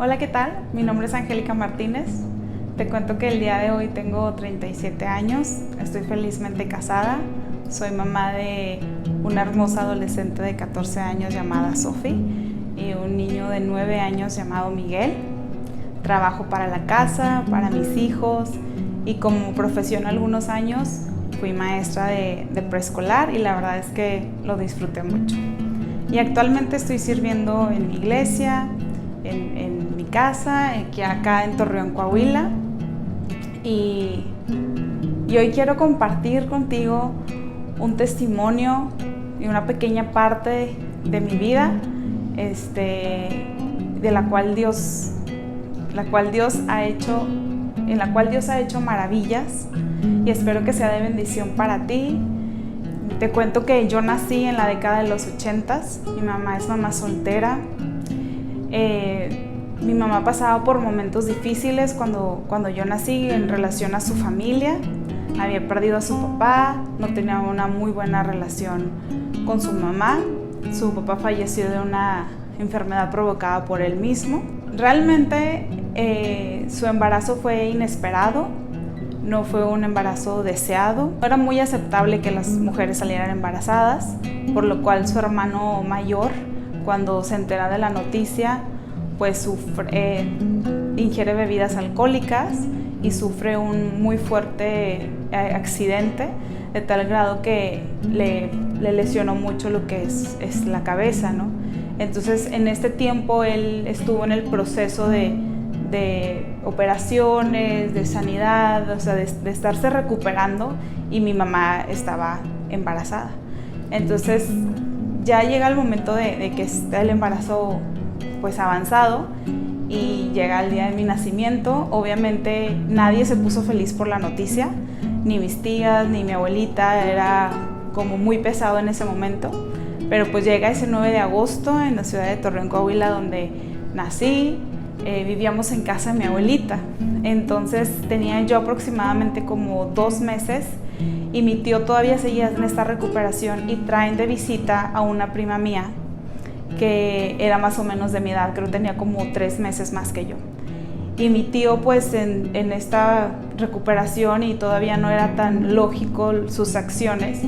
Hola, ¿qué tal? Mi nombre es Angélica Martínez. Te cuento que el día de hoy tengo 37 años, estoy felizmente casada, soy mamá de una hermosa adolescente de 14 años llamada Sophie y un niño de 9 años llamado Miguel. Trabajo para la casa, para mis hijos y como profesión algunos años fui maestra de preescolar y la verdad es que lo disfruté mucho. Y actualmente estoy sirviendo en mi iglesia, en mi casa, aquí acá en Torreón, Coahuila. Y hoy quiero compartir contigo un testimonio y una pequeña parte de mi vida, de la cual Dios ha hecho maravillas y espero que sea de bendición para ti. Te cuento que yo nací en la década de los 80s, mi mamá es mamá soltera. Mi mamá pasaba por momentos difíciles cuando yo nací en relación a su familia. Había perdido a su papá, no tenía una muy buena relación con su mamá. Su papá falleció de una enfermedad provocada por él mismo. Realmente su embarazo fue inesperado, no fue un embarazo deseado. No era muy aceptable que las mujeres salieran embarazadas, por lo cual su hermano mayor, cuando se entera de la noticia, pues ingiere bebidas alcohólicas y sufre un muy fuerte accidente, de tal grado que le lesionó mucho lo que es la cabeza, ¿no? Entonces, en este tiempo él estuvo en el proceso de operaciones, de sanidad, o sea, de estarse recuperando, y mi mamá estaba embarazada. Entonces, ya llega el momento de que está el embarazo pues avanzado y llega el día de mi nacimiento. Obviamente nadie se puso feliz por la noticia, ni mis tías, ni mi abuelita, era como muy pesado en ese momento, pero pues llega ese 9 de agosto en la ciudad de Torreón, Coahuila, donde nací. Vivíamos en casa de mi abuelita, entonces tenía yo aproximadamente como 2 meses y mi tío todavía seguía en esta recuperación y traen de visita a una prima mía que era más o menos de mi edad, creo que tenía como 3 meses más que yo. Y mi tío pues en esta recuperación, y todavía no era tan lógico sus acciones,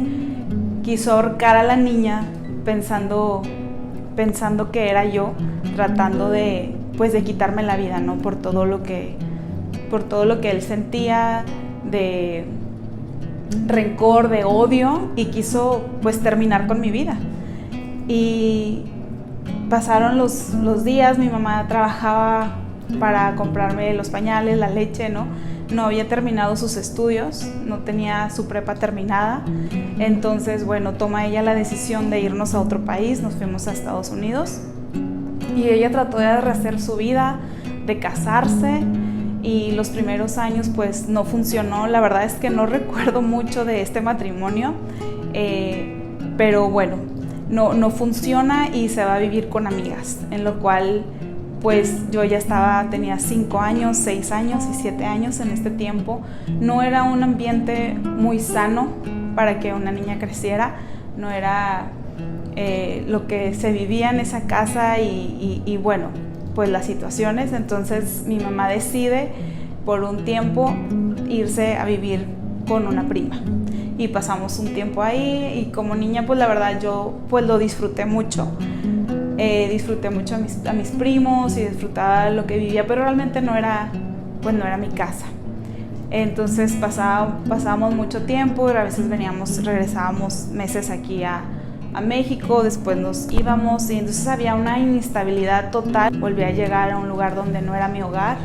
quiso ahorcar a la niña pensando que era yo, tratando de quitarme la vida, ¿no? Por todo lo que él sentía de rencor, de odio, y quiso pues terminar con mi vida. Y pasaron los días, mi mamá trabajaba para comprarme los pañales, la leche, ¿no? No había terminado sus estudios, no tenía su prepa terminada. Entonces, bueno, toma ella la decisión de irnos a otro país, nos fuimos a Estados Unidos. Y ella trató de rehacer su vida, de casarse, y los primeros años pues no funcionó. La verdad es que no recuerdo mucho de este matrimonio, pero bueno, no funciona y se va a vivir con amigas, en lo cual pues yo ya tenía 5 años, 6 años y 7 años en este tiempo. No era un ambiente muy sano para que una niña creciera, no era lo que se vivía en esa casa y bueno, pues las situaciones. Entonces mi mamá decide por un tiempo irse a vivir con una prima y pasamos un tiempo ahí, y como niña pues la verdad yo pues lo disfruté mucho. Disfruté mucho a mis primos y disfrutaba lo que vivía, pero realmente no era mi casa. Entonces pasábamos mucho tiempo, a veces regresábamos meses aquí a México, después nos íbamos, y entonces había una inestabilidad total. Volví a llegar a un lugar donde no era mi hogar,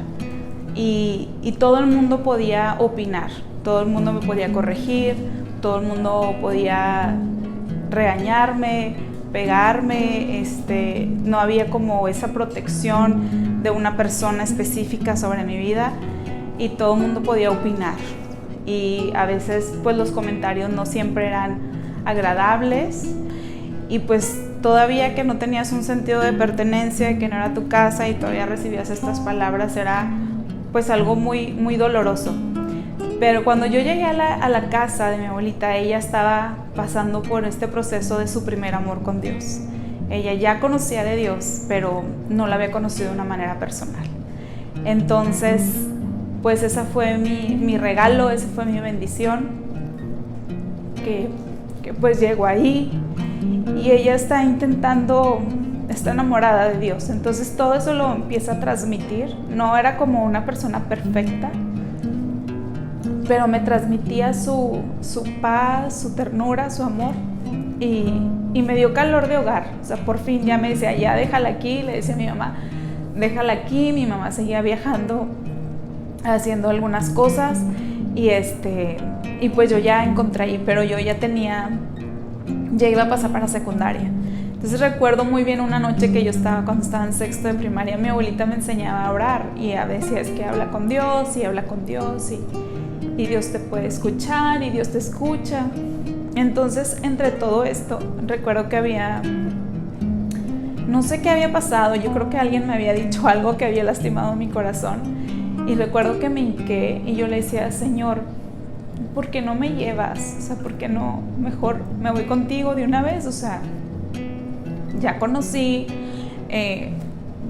y todo el mundo podía opinar, todo el mundo me podía corregir, todo el mundo podía regañarme, pegarme, no había como esa protección de una persona específica sobre mi vida, y todo el mundo podía opinar, y a veces pues los comentarios no siempre eran agradables, y pues todavía que no tenías un sentido de pertenencia, que no era tu casa, y todavía recibías estas palabras, era pues algo muy, muy doloroso. Pero cuando yo llegué a la casa de mi abuelita, ella estaba pasando por este proceso de su primer amor con Dios. Ella ya conocía de Dios, pero no la había conocido de una manera personal. Entonces, pues esa fue mi regalo, esa fue mi bendición, que pues llegó ahí, y ella está enamorada de Dios. Entonces todo eso lo empieza a transmitir. No era como una persona perfecta, pero me transmitía su paz, su ternura, su amor, y me dio calor de hogar. O sea, por fin ya me decía, ya déjala aquí, le decía a mi mamá, déjala aquí. Mi mamá seguía viajando, haciendo algunas cosas, y pues yo ya encontré ahí, pero yo ya iba a pasar para secundaria. Entonces recuerdo muy bien una noche que cuando estaba en sexto de primaria, mi abuelita me enseñaba a orar, y a veces es que habla con Dios, y Dios te puede escuchar, y Dios te escucha. Entonces, entre todo esto, recuerdo que no sé qué había pasado, yo creo que alguien me había dicho algo que había lastimado mi corazón, y recuerdo que me hinqué y yo le decía, Señor, ¿por qué no me llevas? O sea, ¿por qué no mejor me voy contigo de una vez? O sea, ya conocí,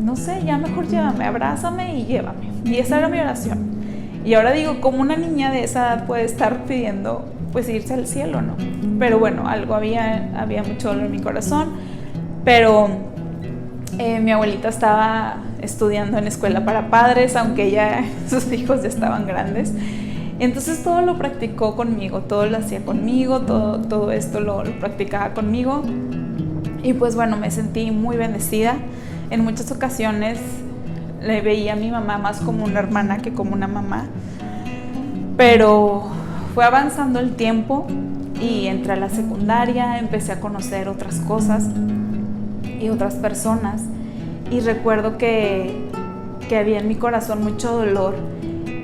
no sé, ya mejor llévame, abrázame y llévame. Y esa era mi oración. Y ahora digo, ¿cómo una niña de esa edad puede estar pidiendo pues irse al cielo, no? Pero bueno, había mucho dolor en mi corazón, pero mi abuelita estaba estudiando en escuela para padres, aunque sus hijos ya estaban grandes. Entonces todo lo practicó conmigo, todo lo hacía conmigo, todo esto lo practicaba conmigo. Y pues bueno, me sentí muy bendecida. En muchas ocasiones le veía a mi mamá más como una hermana que como una mamá. Pero fue avanzando el tiempo y entré a la secundaria, empecé a conocer otras cosas y otras personas. Y recuerdo que había en mi corazón mucho dolor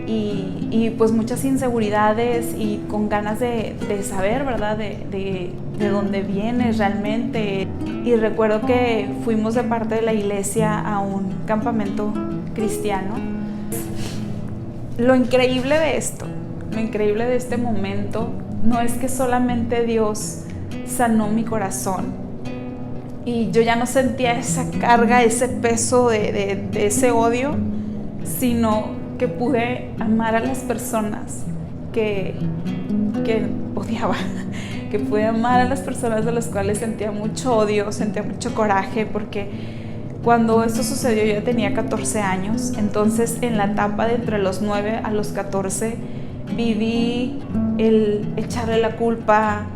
y pues muchas inseguridades, y con ganas de saber, ¿verdad? De dónde vienes realmente. Y recuerdo que fuimos de parte de la iglesia a un campamento cristiano. Lo increíble de este momento, no es que solamente Dios sanó mi corazón y yo ya no sentía esa carga, ese peso de ese odio, sino que pude amar a las personas que odiaba, que pude amar a las personas de las cuales sentía mucho odio, sentía mucho coraje, porque cuando esto sucedió yo ya tenía 14 años, entonces en la etapa de entre los 9 a los 14 viví el echarle la culpa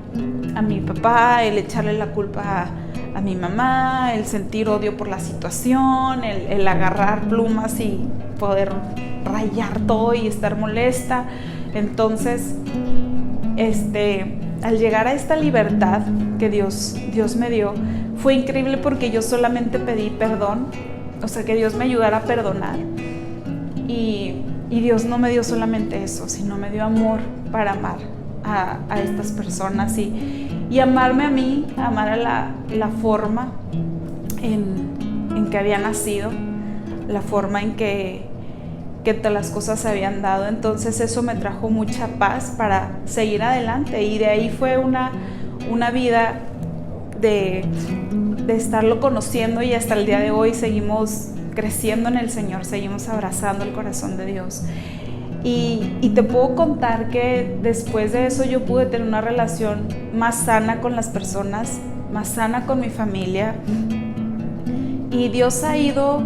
a mi papá, el echarle la culpa a mi mamá, el sentir odio por la situación, el agarrar plumas y poder rayar todo y estar molesta. Entonces, al llegar a esta libertad que Dios me dio, fue increíble porque yo solamente pedí perdón, o sea, que Dios me ayudara a perdonar. Y Dios no me dio solamente eso, sino me dio amor para amar a estas personas y amarme a mí, amar a la forma en que había nacido, la forma en que todas las cosas se habían dado. Entonces eso me trajo mucha paz para seguir adelante, y de ahí fue una vida de estarlo conociendo, y hasta el día de hoy seguimos creciendo en el Señor, seguimos abrazando el corazón de Dios. Y te puedo contar que después de eso yo pude tener una relación más sana con las personas, más sana con mi familia, y Dios ha ido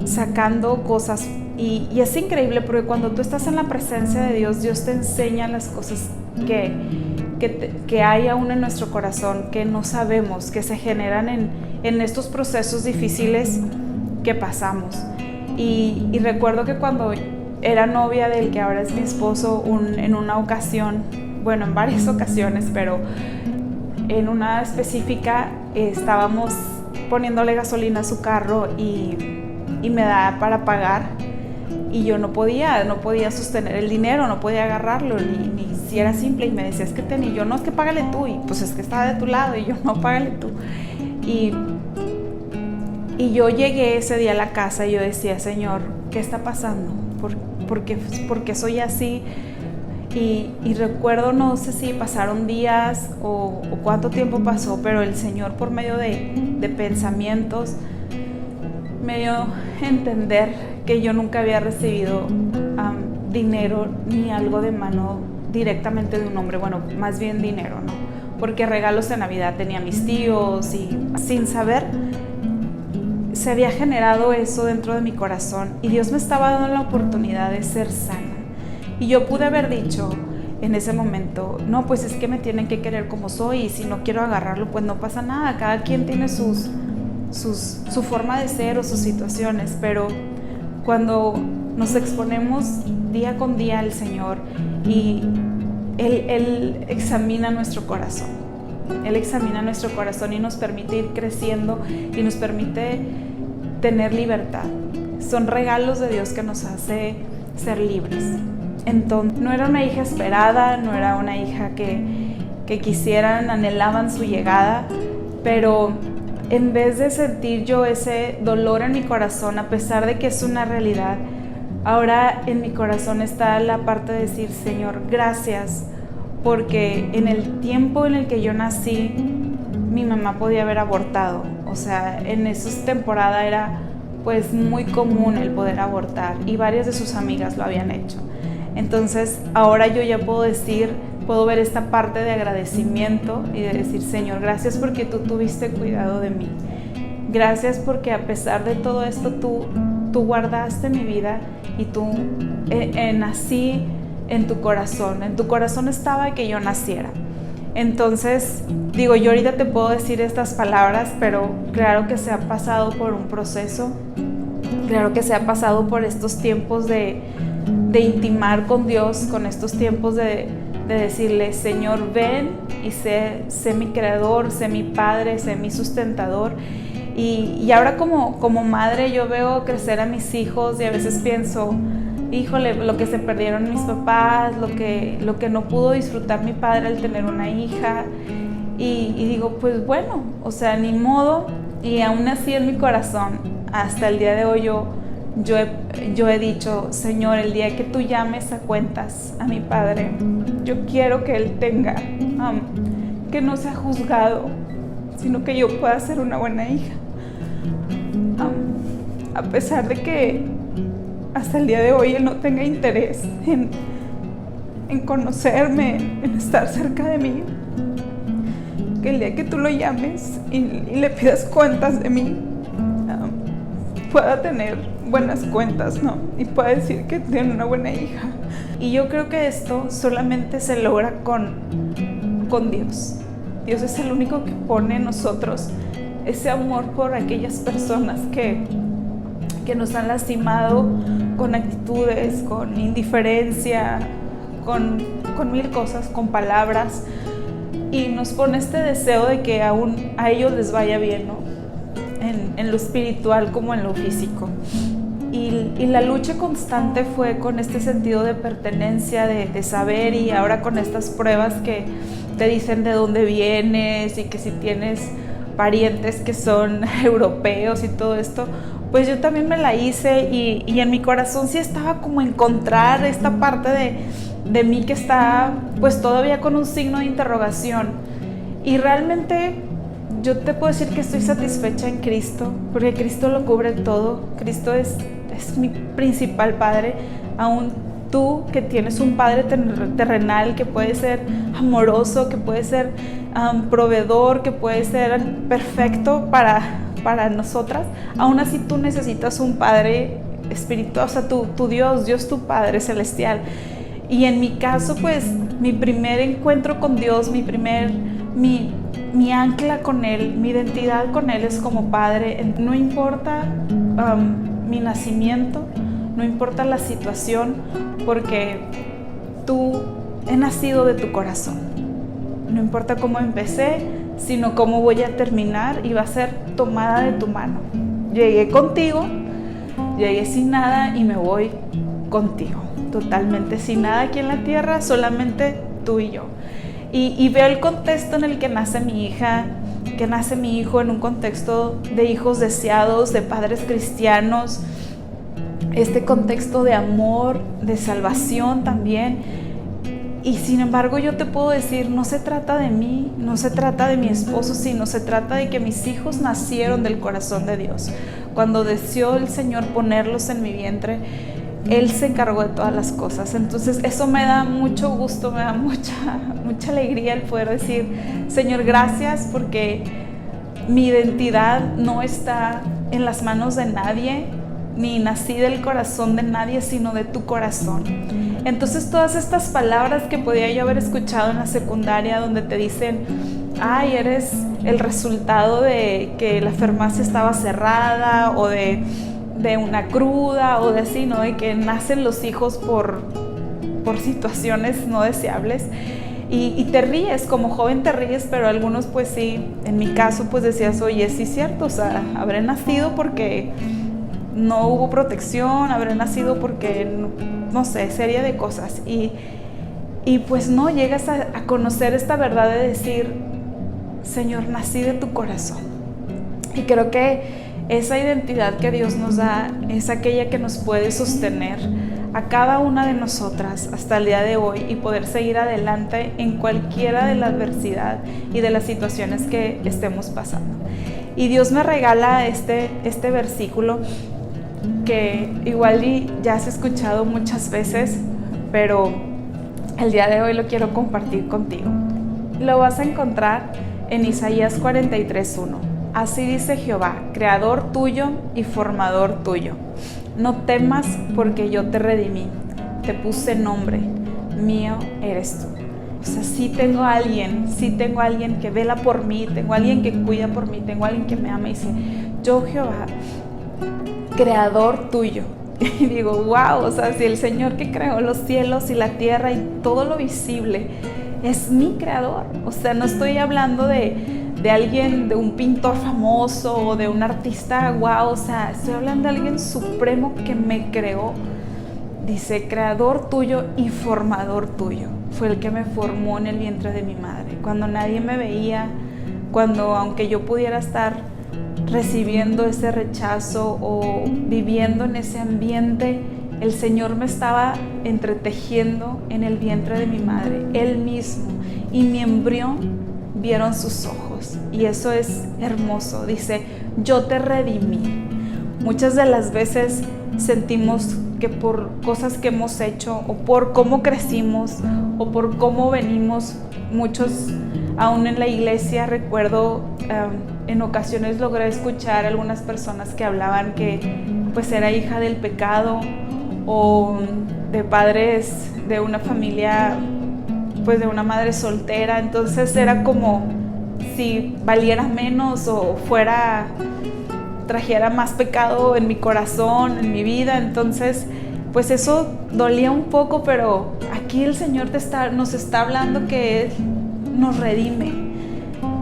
sacando cosas. Y es increíble porque cuando tú estás en la presencia de Dios, Dios te enseña las cosas que hay aún en nuestro corazón, que no sabemos, que se generan en estos procesos difíciles que pasamos. Y recuerdo que cuando era novia del que ahora es mi esposo, en una ocasión, bueno, en varias ocasiones, pero en una específica, estábamos poniéndole gasolina a su carro y me da para pagar, y yo no podía sostener el dinero, no podía agarrarlo, ni si era simple, y me decía, es que y yo, no, es que págale tú, y pues es que estaba de tu lado, y yo, no, págale tú. Y yo llegué ese día a la casa y yo decía, Señor, ¿qué está pasando? ¿Por qué soy así? Y recuerdo, no sé si pasaron días o cuánto tiempo pasó, pero el Señor, por medio de pensamientos, me dio a entender que yo nunca había recibido dinero ni algo de mano directamente de un hombre, bueno, más bien dinero, ¿no? Porque regalos de Navidad tenía mis tíos y sin saber se había generado eso dentro de mi corazón y Dios me estaba dando la oportunidad de ser sana. Y yo pude haber dicho en ese momento, no, pues es que me tienen que querer como soy y si no quiero agarrarlo, pues no pasa nada. Cada quien tiene su forma de ser o sus situaciones, pero cuando nos exponemos día con día al Señor y Él examina nuestro corazón. Él examina nuestro corazón y nos permite ir creciendo y nos permite tener libertad. Son regalos de Dios que nos hace ser libres. Entonces, no era una hija esperada, no era una hija que quisieran, anhelaban su llegada, pero en vez de sentir yo ese dolor en mi corazón, a pesar de que es una realidad, ahora en mi corazón está la parte de decir, Señor, gracias, porque en el tiempo en el que yo nací, mi mamá podía haber abortado. O sea, en esa temporada era pues muy común el poder abortar y varias de sus amigas lo habían hecho. Entonces ahora yo ya puedo ver esta parte de agradecimiento y de decir, Señor, gracias porque tú tuviste cuidado de mí. Gracias porque a pesar de todo esto tú guardaste mi vida y tú nací en tu corazón. En tu corazón estaba que yo naciera. Entonces, digo, yo ahorita te puedo decir estas palabras, pero claro que se ha pasado por un proceso. Claro que se ha pasado por estos tiempos de intimar con Dios, con estos tiempos de decirle, Señor, ven y sé mi creador, sé mi padre, sé mi sustentador. Y ahora como madre yo veo crecer a mis hijos y a veces pienso, híjole, lo que se perdieron mis papás, lo que no pudo disfrutar mi padre al tener una hija. Y digo, pues bueno, o sea, ni modo. Y aún así en mi corazón, hasta el día de hoy yo he dicho, Señor, el día que tú llames a cuentas a mi padre, yo quiero que él tenga, que no sea juzgado, sino que yo pueda ser una buena hija. A pesar de que hasta el día de hoy él no tenga interés en conocerme, en estar cerca de mí, que el día que tú lo llames y le pidas cuentas de mí, pueda tener buenas cuentas, ¿no? Y pueda decir que tiene una buena hija. Y yo creo que esto solamente se logra con Dios. Dios es el único que pone en nosotros ese amor por aquellas personas que nos han lastimado con actitudes, con indiferencia, con mil cosas, con palabras, y nos pone este deseo de que aún a ellos les vaya bien, ¿no? En lo espiritual como en lo físico. Y la lucha constante fue con este sentido de pertenencia, de saber, y ahora con estas pruebas que te dicen de dónde vienes y que si tienes parientes que son europeos y todo esto, pues yo también me la hice y en mi corazón sí estaba como encontrar esta parte de mí que está pues todavía con un signo de interrogación. Y realmente yo te puedo decir que estoy satisfecha en Cristo, porque Cristo lo cubre todo. Cristo es mi principal padre. Aún tú que tienes un padre terrenal que puede ser amoroso, que puede ser proveedor, que puede ser perfecto para nosotras, aún así tú necesitas un padre espiritual, o sea, tu Dios tu Padre celestial. Y en mi caso, pues, mi primer encuentro con Dios, mi ancla con Él, mi identidad con Él es como Padre. No importa mi nacimiento, no importa la situación, porque tú he nacido de tu corazón. No importa cómo empecé, sino cómo voy a terminar, y va a ser tomada de tu mano. Llegué contigo, llegué sin nada y me voy contigo, totalmente sin nada aquí en la tierra, solamente tú y yo. Y veo el contexto en el que nace mi hija, que nace mi hijo, en un contexto de hijos deseados, de padres cristianos, este contexto de amor, de salvación también. Y sin embargo yo te puedo decir, no se trata de mí, no se trata de mi esposo, sino se trata de que mis hijos nacieron del corazón de Dios. Cuando deseó el Señor ponerlos en mi vientre, Él se encargó de todas las cosas. Entonces eso me da mucho gusto, me da mucha alegría el poder decir, Señor, gracias, porque mi identidad no está en las manos de nadie, ni nací del corazón de nadie, sino de tu corazón. Entonces todas estas palabras que podía yo haber escuchado en la secundaria, donde te dicen, ay, eres el resultado de que la farmacia estaba cerrada, o de una cruda, o de así, ¿no? De que nacen los hijos por situaciones no deseables. Y te ríes, como joven te ríes, pero algunos pues sí, en mi caso pues decías, oye, sí es cierto, o sea, habré nacido porque no hubo protección, habré nacido porque, no sé, serie de cosas. Y pues no, llegas a conocer esta verdad de decir, Señor, nací de tu corazón. Y creo que esa identidad que Dios nos da es aquella que nos puede sostener a cada una de nosotras hasta el día de hoy y poder seguir adelante en cualquiera de la adversidad y de las situaciones que estemos pasando. Y Dios me regala este versículo que igual ya has escuchado muchas veces, pero el día de hoy lo quiero compartir contigo. Lo vas a encontrar en Isaías 43:1. Así dice Jehová, creador tuyo y formador tuyo. No temas porque yo te redimí, te puse nombre, mío eres tú. O sea, sí tengo a alguien que vela por mí, tengo a alguien que cuida por mí, tengo a alguien que me ama y dice, yo Jehová, creador tuyo. Y digo, wow, o sea, si el Señor que creó los cielos y la tierra y todo lo visible es mi creador. O sea, no estoy hablando de alguien, de un pintor famoso o de un artista, wow, o sea, estoy hablando de alguien supremo que me creó. Dice, creador tuyo y formador tuyo. Fue el que me formó en el vientre de mi madre. Cuando nadie me veía, cuando aunque yo pudiera estar recibiendo ese rechazo o viviendo en ese ambiente, el Señor me estaba entretejiendo en el vientre de mi madre, Él mismo, y mi embrión vieron sus ojos, y eso es hermoso. Dice, yo te redimí. Muchas de las veces sentimos que por cosas que hemos hecho, o por cómo crecimos, o por cómo venimos, muchos, aún en la iglesia, recuerdo, en ocasiones logré escuchar a algunas personas que hablaban que pues era hija del pecado, o de padres de una familia, pues de una madre soltera. Entonces era como si valiera menos o trajera más pecado en mi corazón, en mi vida. Entonces pues eso dolía un poco, pero aquí el Señor nos está hablando que Él nos redime.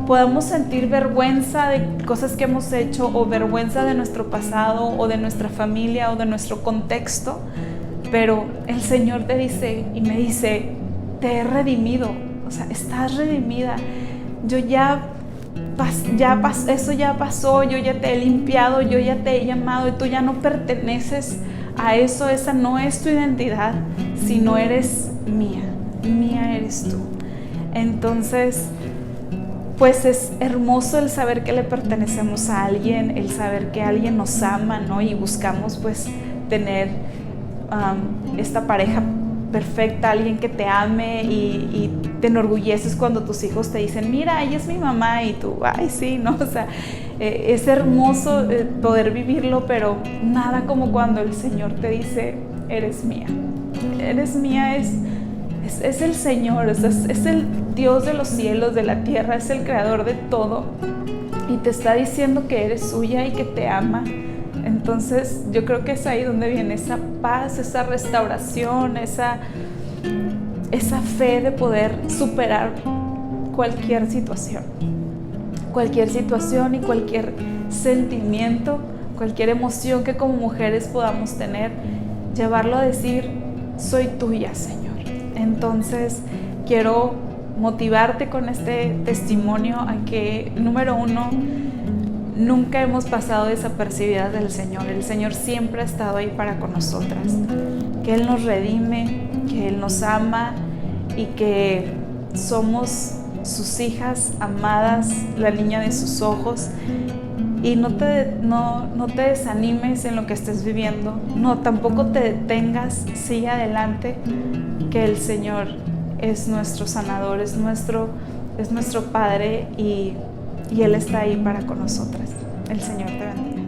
Podemos sentir vergüenza de cosas que hemos hecho, o vergüenza de nuestro pasado, o de nuestra familia, o de nuestro contexto, pero el Señor te dice y me dice, te he redimido, o sea, estás redimida. Yo eso ya pasó, yo ya te he limpiado, yo ya te he llamado, y tú ya no perteneces a eso. Esa no es tu identidad, sino eres mía eres tú. Entonces, pues es hermoso el saber que le pertenecemos a alguien, el saber que alguien nos ama, ¿no? Y buscamos pues tener esta pareja perfecta, alguien que te ame, y te enorgulleces cuando tus hijos te dicen, mira, ella es mi mamá, y tú, ay, sí, ¿no? O sea, es hermoso poder vivirlo, pero nada como cuando el Señor te dice, eres mía, es el Señor, es el Dios de los cielos, de la tierra, es el creador de todo, y te está diciendo que eres suya y que te ama. Entonces yo creo que es ahí donde viene esa paz, esa restauración, esa fe de poder superar cualquier situación y cualquier sentimiento, cualquier emoción que como mujeres podamos tener, llevarlo a decir, soy tuya, Señor. Entonces quiero motivarte con este testimonio a que, número uno, nunca hemos pasado desapercibidas del Señor. El Señor siempre ha estado ahí para con nosotras, que Él nos redime, que Él nos ama, y que somos sus hijas amadas, la niña de sus ojos. Y no te desanimes en lo que estés viviendo, tampoco te detengas, sigue adelante, que el Señor es nuestro sanador, es nuestro Padre y Él está ahí para con nosotras. El Señor te bendiga.